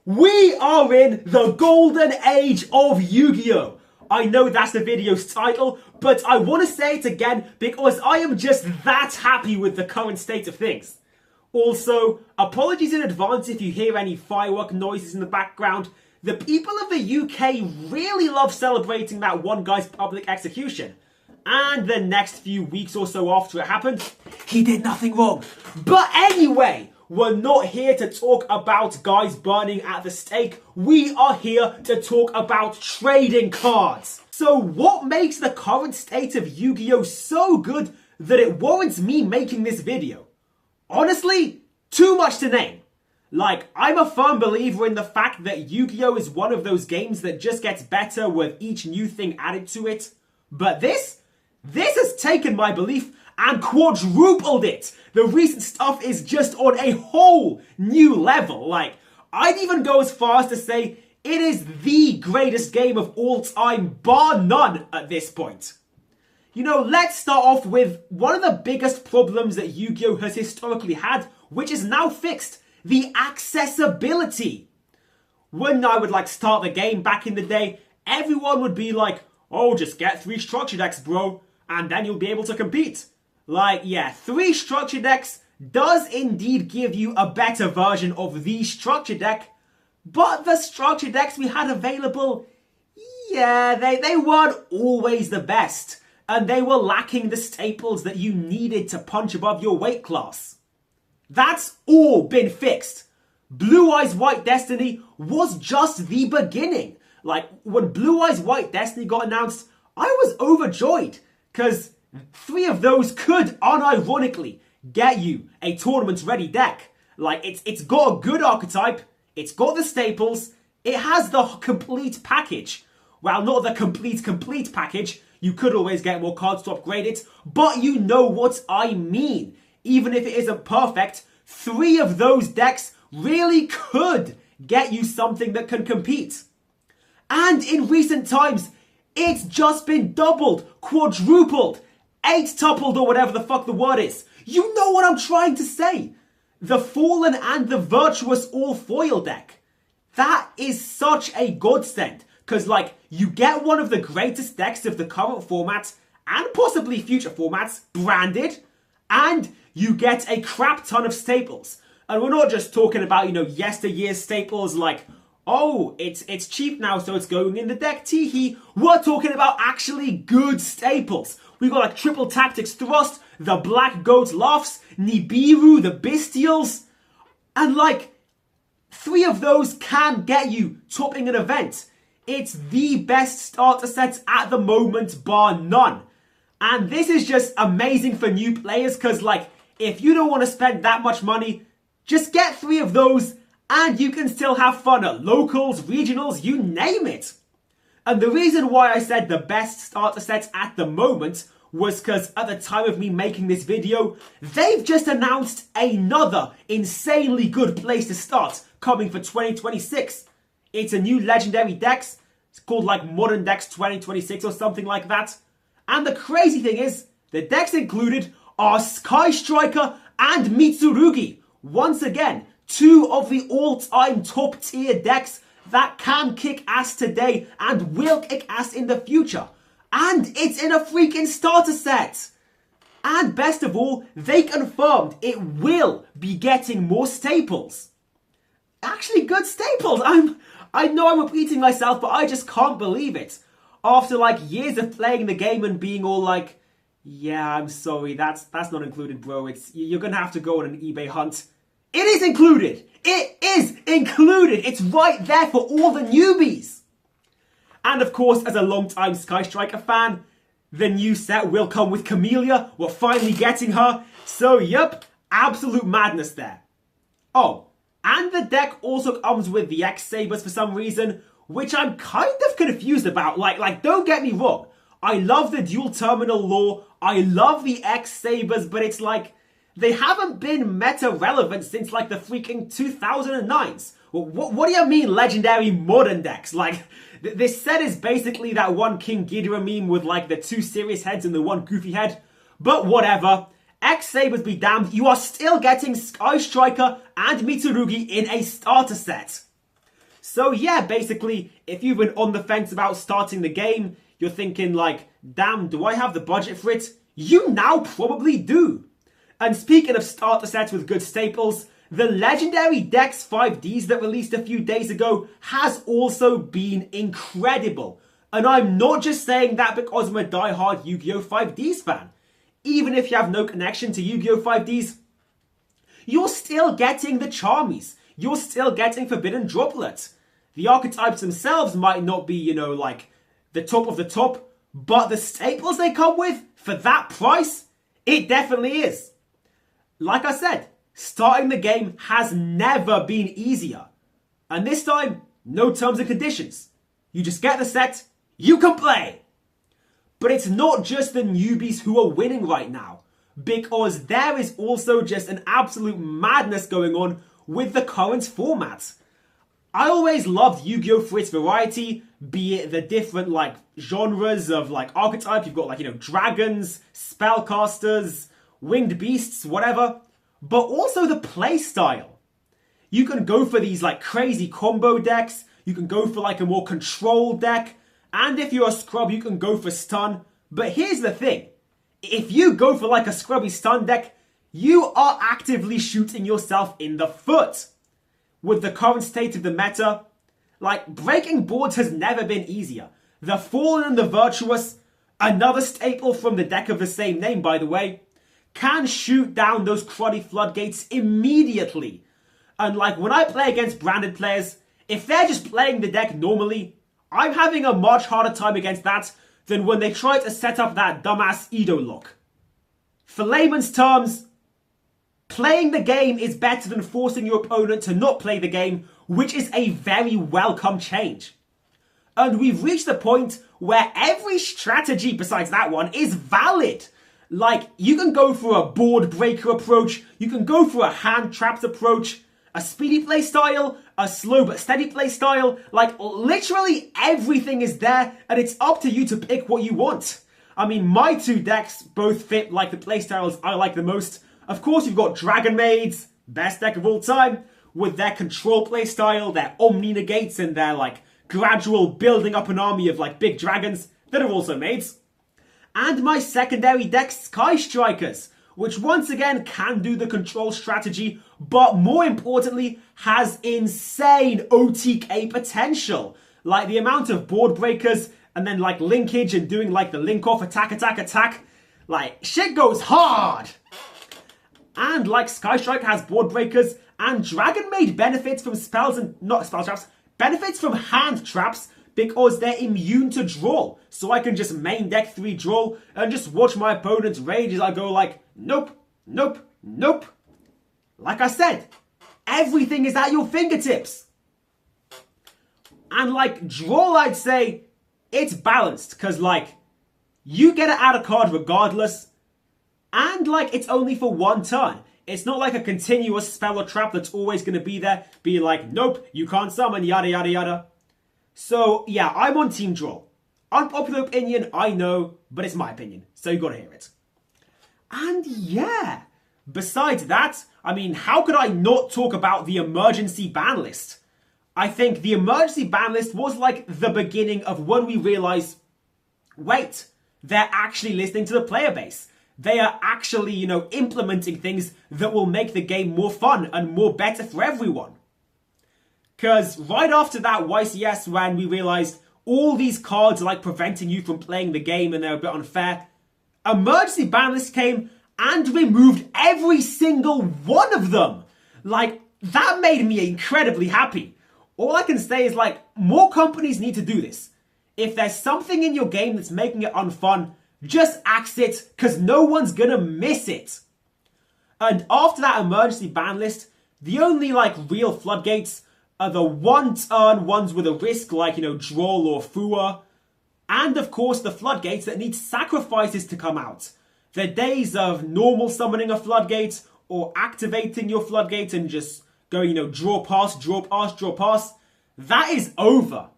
We are in the golden age of Yu-Gi-Oh! I know that's the video's title, but I want to say it again because I am just that happy with the current state of things. Also, apologies in advance if you hear any firework noises in the background. The people of the UK really love celebrating that one guy's public execution. And the next few weeks or so after it happened, he did nothing wrong. But anyway, we're not here to talk about guys burning at the stake. We are here to talk about trading cards. So what makes the current state of Yu-Gi-Oh! So good that it warrants me making this video? Honestly, too much to name. Like, I'm a firm believer in the fact that Yu-Gi-Oh! Is one of those games that just gets better with each new thing added to it. But this has taken my belief and quadrupled it. The recent stuff is just on a whole new level. Like, I'd even go as far as to say it is the greatest game of all time, bar none at this point. You know, let's start off with one of the biggest problems that Yu-Gi-Oh! Has historically had, which is now fixed: the accessibility. When I would start the game back in the day, everyone would be like, oh, just get 3 structure decks, bro, and then you'll be able to compete. Like, yeah, 3 structure decks does indeed give you a better version of the structure deck, but the structure decks we had available, yeah, they weren't always the best, and they were lacking the staples that you needed to punch above your weight class. That's all been fixed. Blue Eyes White Destiny was just the beginning. Like, when Blue Eyes White Destiny got announced, I was overjoyed, because 3 of those could, unironically, get you a tournament-ready deck. Like, it's got a good archetype, it's got the staples, it has the complete package. Well, not the complete package, you could always get more cards to upgrade it, but you know what I mean. Even if it isn't perfect, 3 of those decks really could get you something that can compete. And in recent times, it's just been doubled, quadrupled, 8-tupled, or whatever the fuck the word is. You know what I'm trying to say. The Fallen and the Virtuous all-foil deck. That is such a godsend. Because, like, you get one of the greatest decks of the current format, and possibly future formats, branded, and you get a crap ton of staples. And we're not just talking about, you know, yesteryear's staples like, oh, it's cheap now, so it's going in the deck, teehee. We're talking about actually good staples. We got like Triple Tactics Thrust, the Black Goat Laughs, Nibiru, the Bestials. And like, 3 of those can get you topping an event. It's the best starter set at the moment, bar none. And this is just amazing for new players because, like, if you don't want to spend that much money, just get 3 of those and you can still have fun at locals, regionals, you name it. And the reason why I said the best starter sets at the moment was because at the time of me making this video, they've just announced another insanely good place to start coming for 2026. It's a new legendary decks. It's called like Modern Decks 2026 or something like that. And the crazy thing is, the decks included are Sky Striker and Mitsurugi. Once again, 2 of the all-time top tier decks that can kick ass today and will kick ass in the future. And it's in a freaking starter set. And best of all, they confirmed it will be getting more staples. Actually good staples. I know I'm repeating myself, but I just can't believe it. After like years of playing the game and being all like, yeah, I'm sorry, that's not included, bro. You're gonna have to go on an eBay hunt. It is included. It is included. It's right there for all the newbies. And of course, as a long-time Sky Striker fan, the new set will come with Camellia. We're finally getting her. So, yep, absolute madness there. Oh, and the deck also comes with the X-Sabers for some reason, which I'm kind of confused about. Like, don't get me wrong. I love the dual terminal lore. I love the X-Sabers, but it's like, they haven't been meta relevant since like the freaking 2009s. What do you mean legendary modern decks? Like, this set is basically that one King Ghidorah meme with like the 2 serious heads and the 1 goofy head. But whatever. X-Sabers be damned, you are still getting Sky Striker and Mitsurugi in a starter set. So yeah, basically, if you've been on the fence about starting the game, you're thinking like, damn, do I have the budget for it? You now probably do. And speaking of starter sets with good staples, the legendary Dex 5Ds that released a few days ago has also been incredible. And I'm not just saying that because I'm a die-hard Yu-Gi-Oh! 5Ds fan. Even if you have no connection to Yu-Gi-Oh! 5Ds, you're still getting the Charmies. You're still getting Forbidden Droplets. The archetypes themselves might not be, you know, like the top of the top, but the staples they come with, for that price, it definitely is. Like I said, starting the game has never been easier. And this time, no terms and conditions. You just get the set, you can play. But it's not just the newbies who are winning right now, because there is also just an absolute madness going on with the current format. I always loved Yu-Gi-Oh! For its variety, be it the different like genres of like archetypes. You've got like, you know, dragons, spellcasters, winged beasts, whatever. But also the play style. You can go for these like crazy combo decks. You can go for like a more control deck. And if you're a scrub, you can go for stun. But here's the thing. If you go for like a scrubby stun deck, you are actively shooting yourself in the foot. With the current state of the meta, like, breaking boards has never been easier. The Fallen and the Virtuous, another staple from the deck of the same name, by the way, can shoot down those cruddy floodgates immediately. And like, when I play against branded players, if they're just playing the deck normally, I'm having a much harder time against that than when they try to set up that dumbass Edo lock. For layman's terms, playing the game is better than forcing your opponent to not play the game, which is a very welcome change. And we've reached the point where every strategy besides that one is valid. Like, you can go for a board breaker approach, you can go for a hand trapped approach, a speedy play style, a slow but steady play style. Like, literally everything is there, and it's up to you to pick what you want. I mean, my two decks both fit like the playstyles I like the most. Of course, you've got Dragonmaids, best deck of all time, with their control playstyle, their Omni Negates, and their like gradual building up an army of like big dragons that are also maids. And my secondary deck, Sky Strikers, which once again can do the control strategy, but more importantly, has insane OTK potential. Like the amount of board breakers, and then like linkage and doing like the link off attack. Like, shit goes hard! And like Sky Strike has board breakers, and Dragonmaid benefits from spells and not spell traps, benefits from hand traps because they're immune to draw. So I can just main deck 3 draw and just watch my opponent's rage as I go like, nope, nope, nope. Like I said, everything is at your fingertips. And like draw, I'd say it's balanced because like you get to add a card regardless. And like, it's only for one turn. It's not like a continuous spell or trap that's always going to be there. Be like, nope, you can't summon, yada, yada, yada. So yeah, I'm on Team Draw. Unpopular opinion, I know, but it's my opinion. So you got to hear it. And yeah, besides that, I mean, how could I not talk about the emergency ban list? I think the emergency ban list was like the beginning of when we realized, wait, they're actually listening to the player base. They are actually, you know, implementing things that will make the game more fun and more better for everyone. Because right after that YCS, when we realized all these cards are like preventing you from playing the game and they're a bit unfair, emergency ban list came and removed every single one of them. Like, that made me incredibly happy. All I can say is like, more companies need to do this. If there's something in your game that's making it unfun, just axe it, because no one's gonna miss it. And after that emergency ban list, the only like real floodgates are the one-turn ones with a risk like, you know, Droll or Fua. And of course the floodgates that need sacrifices to come out. The days of normal summoning a floodgate or activating your floodgate and just going, you know, draw pass, draw pass, draw pass. That is over.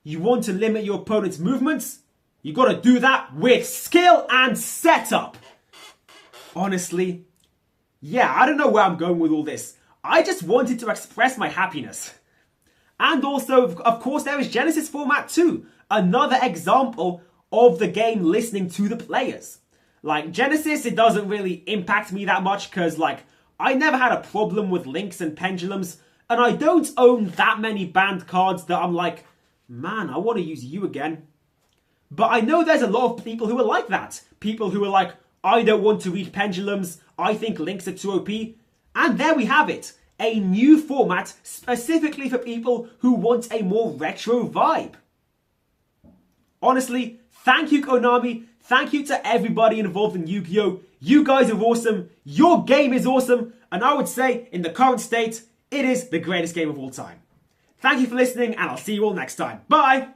You want to limit your opponent's movements? You got to do that with skill and setup. Honestly, yeah, I don't know where I'm going with all this. I just wanted to express my happiness. And also, of course, there is Genesis format too. Another example of the game listening to the players. Like, Genesis, it doesn't really impact me that much because, like, I never had a problem with links and pendulums, and I don't own that many banned cards that I'm like, man, I want to use you again. But I know there's a lot of people who are like that. People who are like, I don't want to read pendulums, I think links are too OP. And there we have it. A new format specifically for people who want a more retro vibe. Honestly, thank you Konami, thank you to everybody involved in Yu-Gi-Oh! You guys are awesome, your game is awesome, and I would say, in the current state, it is the greatest game of all time. Thank you for listening, and I'll see you all next time. Bye!